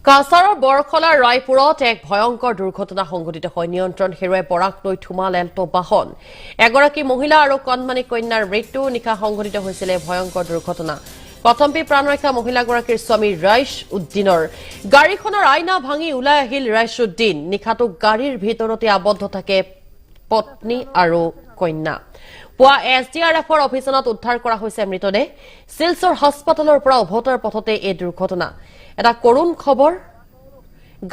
কাছাৰৰ বৰখলাৰ ৰায়পুৰত এক ভয়ংকৰ দুৰ্ঘটনা সংঘটিত হয়। নিয়ন্ত্ৰণ হেৰুৱাই বৰাক লৈ থুমাল এল্টো বাহন। এগৰাকী মহিলা আৰু কণমানি কন্যাৰ মৃত্যু নিশা সংঘটিত হৈছিল ভয়ংকৰ দুৰ্ঘটনা। কথম্পি প্ৰাণৰক্ষা মহিলাগৰাকীৰ স্বামী ৰাইছ উদ্দিনৰ গাড়ীখনৰ আইনা ভাঙি ওলাই আহিল ৰাইছ উদ্দিন। নিশাটো গাড়ীৰ ভিতৰতে আবদ্ধ থাকে পত্নী আৰু কন্যা। পুৱা SDRFৰ অভিযানত উদ্ধাৰ কৰা হৈছে মৃতদেহ। শিলচৰ হাস্পতালৰ পৰা উভতাৰ পথতে এই দুৰ্ঘটনা। এটা কৰুণ খবৰ,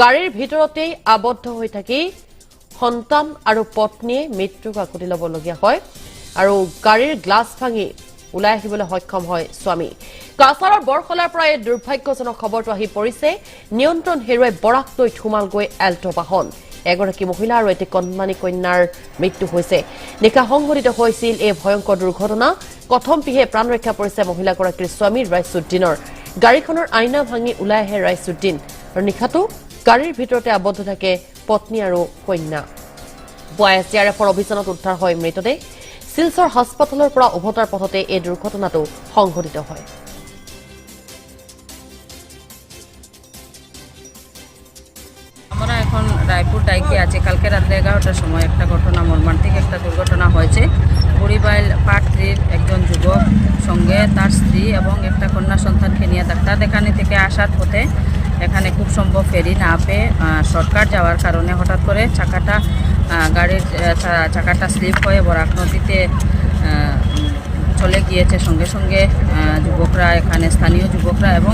গাড়ীৰ ভিতৰতেই আবদ্ধ হৈ থাকি সন্তান আৰু পত্নীয়ে মৃত্যুক আকুতি ল'বলগীয়া হয় আৰু গাড়ীৰ গ্লাছ ভাঙি ওলাই আহিবলৈ সক্ষম হয় স্বামী। কাছাৰৰ বৰখলাৰ পৰা এই দুৰ্ভাগ্যজনক খবৰটো আহি পৰিছে। নিয়ন্ত্ৰণ হেৰুৱাই বৰাক লৈ থুমাল গৈ এল্টো বাহন। এগৰাকী মহিলা আৰু এটি কণমানি কন্যাৰ মৃত্যু হৈছে। নিশা সংঘটিত হৈছিল এই ভয়ংকৰ দুৰ্ঘটনা। কথম্পিহে প্ৰাণ ৰক্ষা পৰিছে মহিলাগৰাকীৰ স্বামী ৰাইছ উদ্দিনৰ। গাড়ীখনৰ আইনা ভাঙি ওলাই আহে ৰাইছ উদ্দিন আৰু নিশাটো গাড়ীৰ ভিতৰতে আবদ্ধ থাকে পত্নী আৰু কন্যা। পুৱা SDRFৰ অভিযানত উদ্ধাৰ হয় মৃতদেহ। শিলচৰ হাস্পতালৰ পৰা উভতাৰ পথতে এই দুৰ্ঘটনাটো সংঘটিত হয়। আমরা এখন রায়পুর ডাইকে আছি। কালকে রাত্রে 11টার সময় একটা ঘটনা, মর্মান্তিক একটা দুর্ঘটনা হয়েছে। বুড়িবাইল পার্ট 3-র একজন যুবক সঙ্গে তার স্ত্রী এবং একটা কন্যা সন্তানকে নিয়ে ডাক্তার দেখানি থেকে আসার পথে এখানে খুব সম্ভব ফেরি না পেয়ে শর্টকাট যাওয়ার কারণে হঠাৎ করে গাড়ির চাকাটা স্লিপ হয়ে বরাক নদীতে চলে গিয়েছে। সঙ্গে সঙ্গে যুবকরা, এখানে স্থানীয় যুবকরা এবং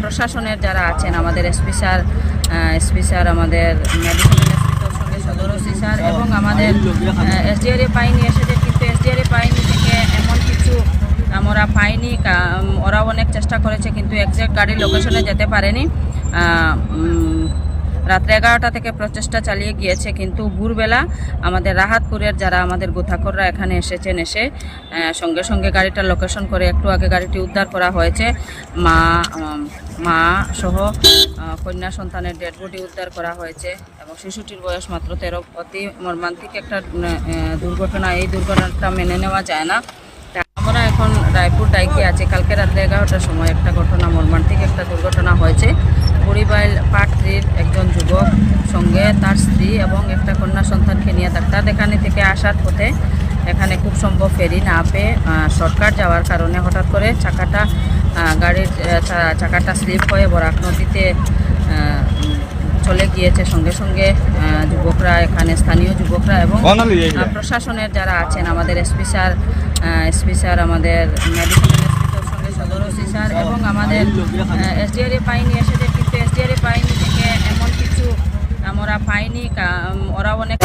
প্রশাসনের যারা আছেন, আমাদের এসপি স্যার, আমাদের মেডিকেল ইন্সপেক্টর সঙ্গে সদর ওসি স্যার এবং আমাদের SDRF বাহিনী এসেছে। কিন্তু SDRF বাহিনী থেকে এমন কিছু আমরা পাইনি। ওরা অনেক চেষ্টা করেছে কিন্তু একজ্যাক্ট গাড়ির লোকেশনে যেতে পারেনি। রাত্রে 11টা থেকে প্রচেষ্টা চালিয়ে গিয়েছে কিন্তু ভোরবেলা আমাদের রাহাতপুরের যারা আমাদের গোথাখররা এখানে এসেছেন, এসে সঙ্গে সঙ্গে গাড়িটার লোকেশন করে একটু আগে গাড়িটি উদ্ধার করা হয়েছে। মা সহ কন্যা সন্তানের ডেড বডি উদ্ধার করা হয়েছে এবং শিশুটির বয়স মাত্র 13। অতি মর্মান্তিক একটা দুর্ঘটনা। এই দুর্ঘটনাটা মেনে নেওয়া যায় না। আমরা এখন রায়পুর ডাইকে আছি। কালকে রাত্রে 11টার সময় একটা ঘটনা, মর্মান্তিক একটা দুর্ঘটনা হয়েছে। বুড়িবাইল পার্ট 3-র একজন যুবক সঙ্গে তার স্ত্রী এবং একটা কন্যা সন্তানকে নিয়ে ডাক্তার দেখানি থেকে আসার পথে এখানে খুব সম্ভব ফেরি না পেয়ে শর্টকাট যাওয়ার কারণে হঠাৎ করে গাড়ির চাকাটা স্লিপ হয়ে বরাক নদীতে চলে গিয়েছে। সঙ্গে সঙ্গে যুবকরা, এখানে স্থানীয় যুবকরা এবং প্রশাসনের যারা আছেন, আমাদের এসপি স্যার, আমাদের মেডিকেল ইন্সপেক্টর সঙ্গে সদর ওসি স্যার এবং আমাদের SDRF বাহিনী এসেছে। কিন্তু SDRF বাহিনী থেকে এমন কিছু আমরা পাইনি। ওরা অনেক